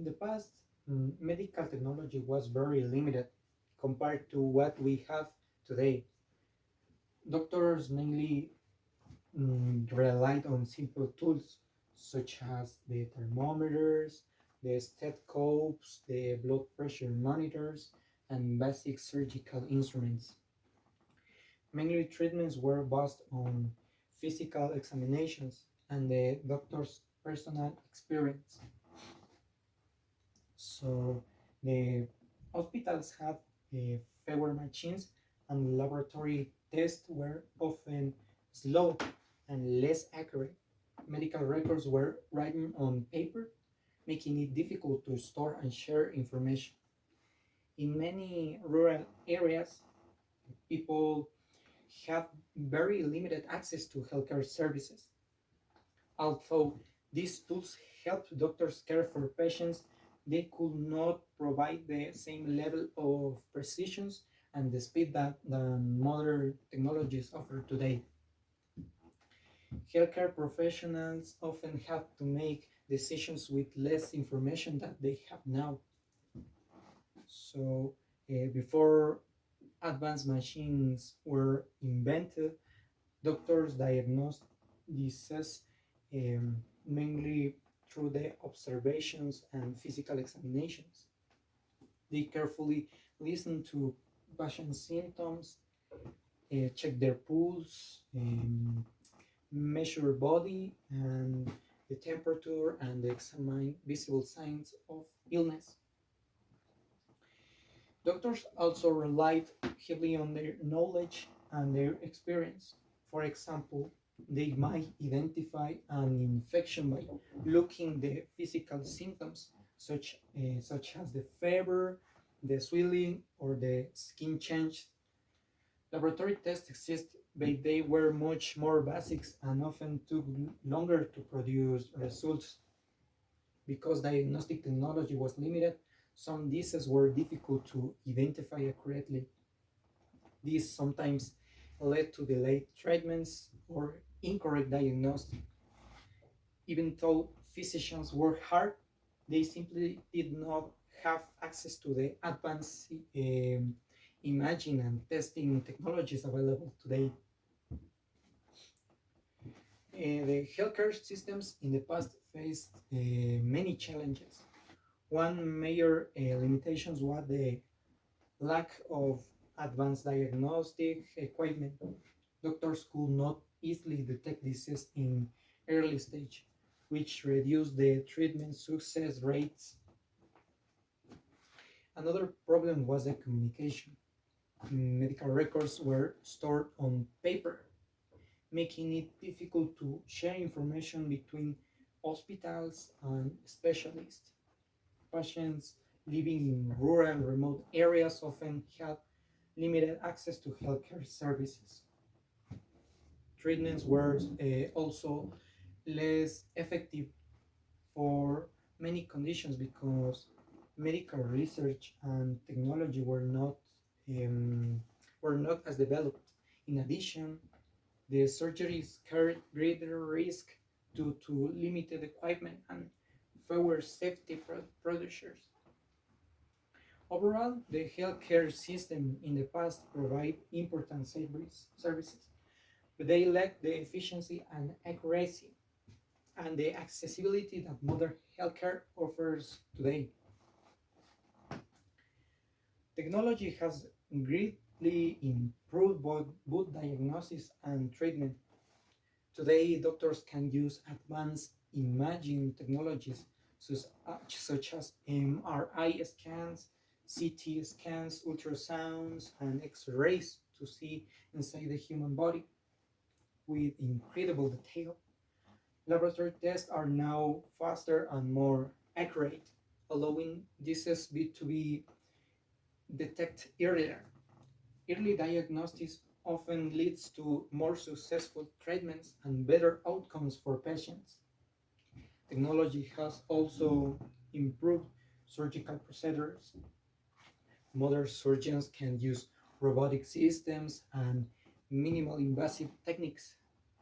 In the past, medical technology was very limited compared to what we have today. Doctors mainly relied on simple tools such as the thermometers, the stethoscopes, the blood pressure monitors, and basic surgical instruments. Mainly treatments were based on physical examinations and the doctor's personal experience. So the hospitals had fewer machines, and laboratory tests were often slow and less accurate. Medical records were written on paper, making it difficult to store and share information. In many rural areas, people have very limited access to healthcare services. Although these tools helped doctors care for patients, they could not provide the same level of precision and the speed that modern technologies offer today. Healthcare professionals often have to make decisions with less information that they have now. So, before advanced machines were invented, doctors diagnosed diseases mainly through the observations and physical examinations. They carefully listened to patient symptoms, check their pulse, measure body and the temperature, and examine visible signs of illness. Doctors also relied heavily on their knowledge and their experience. For example, they might identify an infection by looking the physical symptoms, such as the fever, the swelling, or the skin change. Laboratory tests exist, but they were much more basic and often took longer to produce results. Because diagnostic technology was limited, some diseases were difficult to identify accurately. This sometimes led to delayed treatments or incorrect diagnosis. Even though physicians worked hard, they simply did not have access to the advanced imaging and testing technologies available today. The healthcare systems in the past faced many challenges. One major limitation was the lack of advanced diagnostic equipment. Doctors could not easily detect disease in early stage, which reduced the treatment success rates. Another problem was the communication. Medical records were stored on paper, making it difficult to share information between hospitals and specialists. Patients living in rural, remote areas often had limited access to healthcare services. Treatments were also less effective for many conditions because medical research and technology um, were not as developed. In addition, the surgeries carried greater risk due to limited equipment and fewer safety procedures. Overall, the healthcare system in the past provided important services, but they lacked the efficiency and accuracy and the accessibility that modern healthcare offers today. Technology has greatly improved both diagnosis and treatment. Today, doctors can use advanced imaging technologies such as MRI scans, CT scans, ultrasounds, and X rays to see inside the human body with incredible detail. Laboratory tests are now faster and more accurate, allowing diseases to be detected earlier. Early diagnosis often leads to more successful treatments and better outcomes for patients. Technology has also improved surgical procedures. Modern surgeons can use robotic systems and minimal invasive techniques,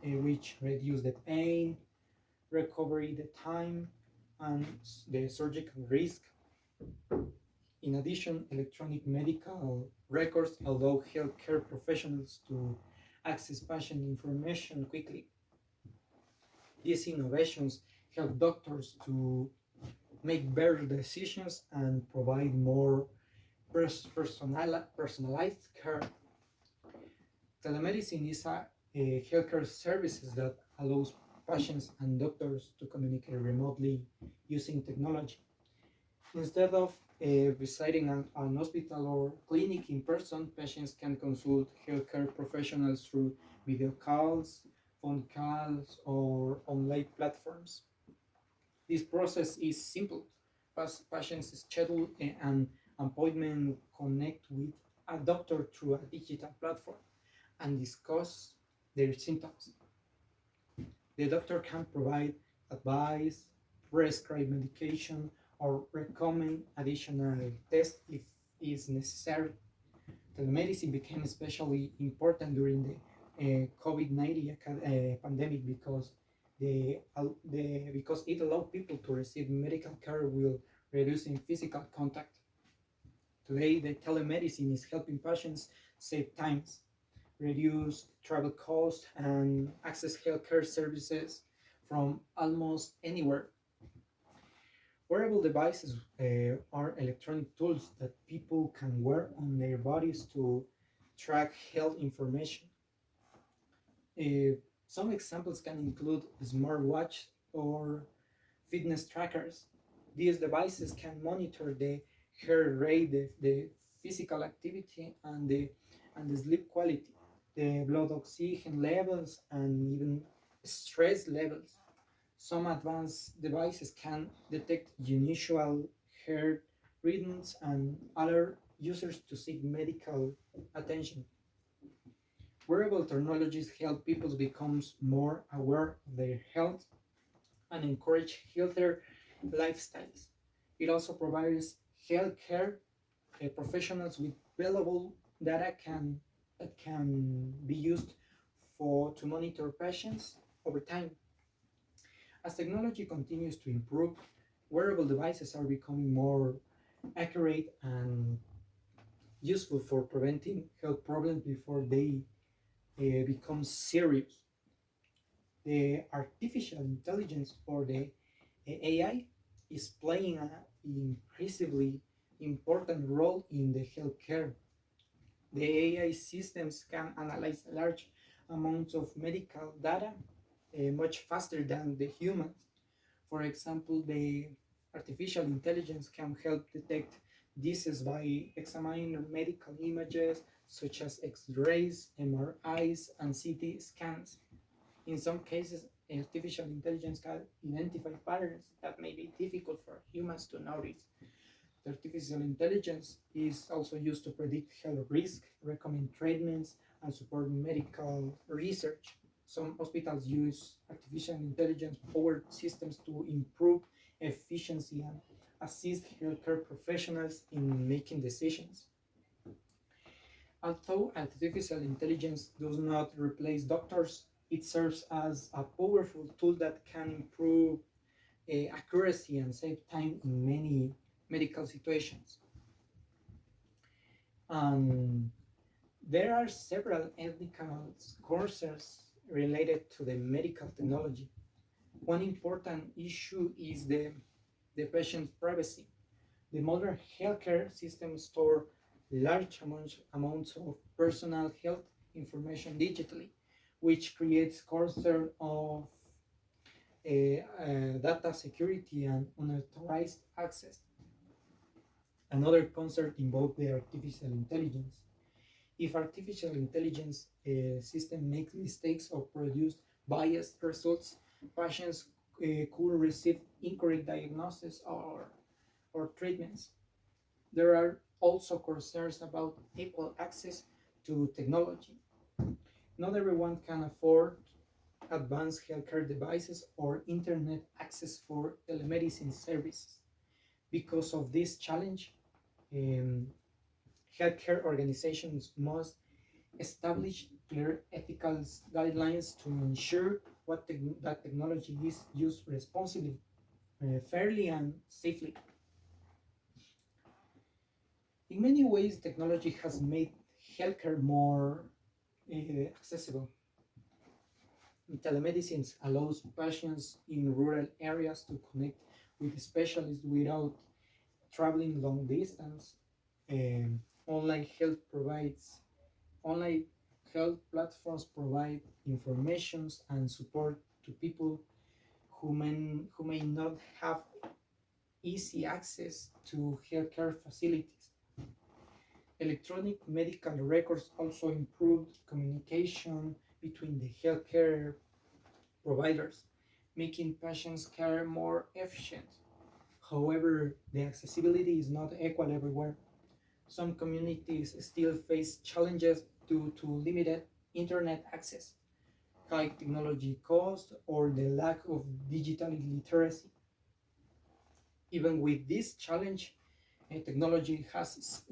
which reduce the pain, recovery the time, and the surgical risk. In addition, electronic medical records allow healthcare professionals to access patient information quickly. These innovations help doctors to make better decisions and provide more personalized care. Telemedicine is a healthcare services that allows patients and doctors to communicate remotely using technology. Instead of visiting an hospital or clinic in person, patients can consult healthcare professionals through video calls, phone calls, or online platforms. This process is simple. Patients schedule an appointment, connect with a doctor through a digital platform, and discuss their symptoms. The doctor can provide advice, prescribe medication, or recommend additional tests if is necessary. Telemedicine became especially important during the COVID-19 pandemic because it allowed people to receive medical care while reducing physical contact. Today, the telemedicine is helping patients save times, reduce travel costs, and access healthcare services from almost anywhere. Wearable devices are electronic tools that people can wear on their bodies to track health information. Uh, some examples can include smartwatch or fitness trackers. These devices can monitor the heart rate, the physical activity, and the sleep quality, the blood oxygen levels, and even stress levels. Some advanced devices can detect unusual heart rhythms and alert users to seek medical attention. Wearable technologies help people become more aware of their health and encourage healthier lifestyles. It also provides healthcare professionals with valuable data that can be used to monitor patients over time. As technology continues to improve, wearable devices are becoming more accurate and useful for preventing health problems before they become serious. The artificial intelligence or the AI is playing an increasingly important role in the healthcare. The AI systems can analyze large amounts of medical data much faster than the humans. For example, the artificial intelligence can help detect diseases by examining medical images such as X-rays, MRIs, and CT scans. In some cases, artificial intelligence can identify patterns that may be difficult for humans to notice. Artificial intelligence is also used to predict health risk, recommend treatments, and support medical research. Some hospitals use artificial intelligence powered systems to improve efficiency and assist healthcare professionals in making decisions. Although artificial intelligence does not replace doctors, it serves as a powerful tool that can improve accuracy and save time in many medical situations. Um, there are several ethical concerns related to the medical technology. One important issue is the patient's privacy. The modern healthcare system store large amounts of personal health information digitally, which creates concern of data security and unauthorized access. Another concern involves the artificial intelligence. If artificial intelligence system makes mistakes or produce biased results, patients could receive incorrect diagnosis or treatments. There are also concerns about equal access to technology. Not everyone can afford advanced healthcare devices or internet access for telemedicine services. Because of this challenge, um, healthcare organizations must establish clear ethical guidelines to ensure that technology is used responsibly. fairly and safely. In many ways, technology has made healthcare more accessible. Telemedicine allows patients in rural areas to connect with specialists without traveling long distance. Um, online health provides online health platforms provide informations and support to people who may not have easy access to healthcare facilities. Electronic medical records also improved communication between the healthcare providers, making patients' care more efficient. However, the accessibility is not equal everywhere. Some communities still face challenges due to limited internet access, high technology costs, or the lack of digital literacy. Even with this challenge, technology has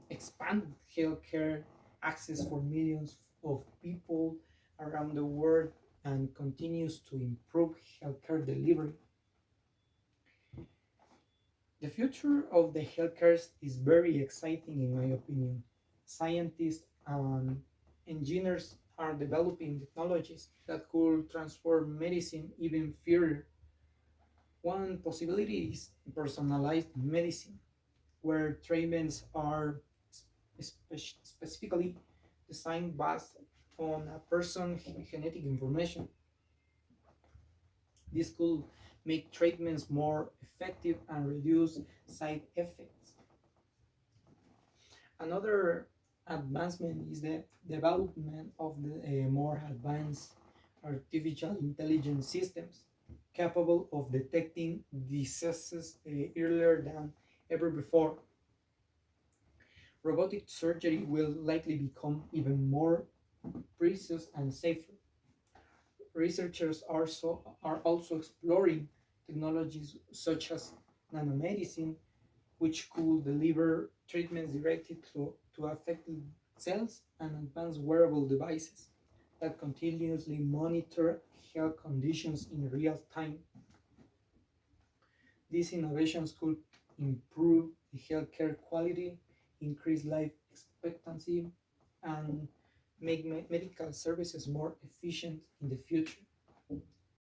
expanded healthcare access for millions of people around the world and continues to improve healthcare delivery. The future of the healthcare is very exciting, in my opinion. Scientists and engineers are developing technologies that could transform medicine even further. One possibility is personalized medicine, where treatments are specifically designed based on a person's genetic information. This could make treatments more effective and reduce side effects. Another advancement is the development of the more advanced artificial intelligence systems capable of detecting diseases earlier than ever before. Robotic surgery will likely become even more precise and safer. Researchers are also exploring technologies such as nanomedicine, which could deliver treatments directly to affected cells, and advanced wearable devices that continuously monitor health conditions in real time. These innovations could improve the healthcare quality, increase life expectancy, and make medical services more efficient in the future.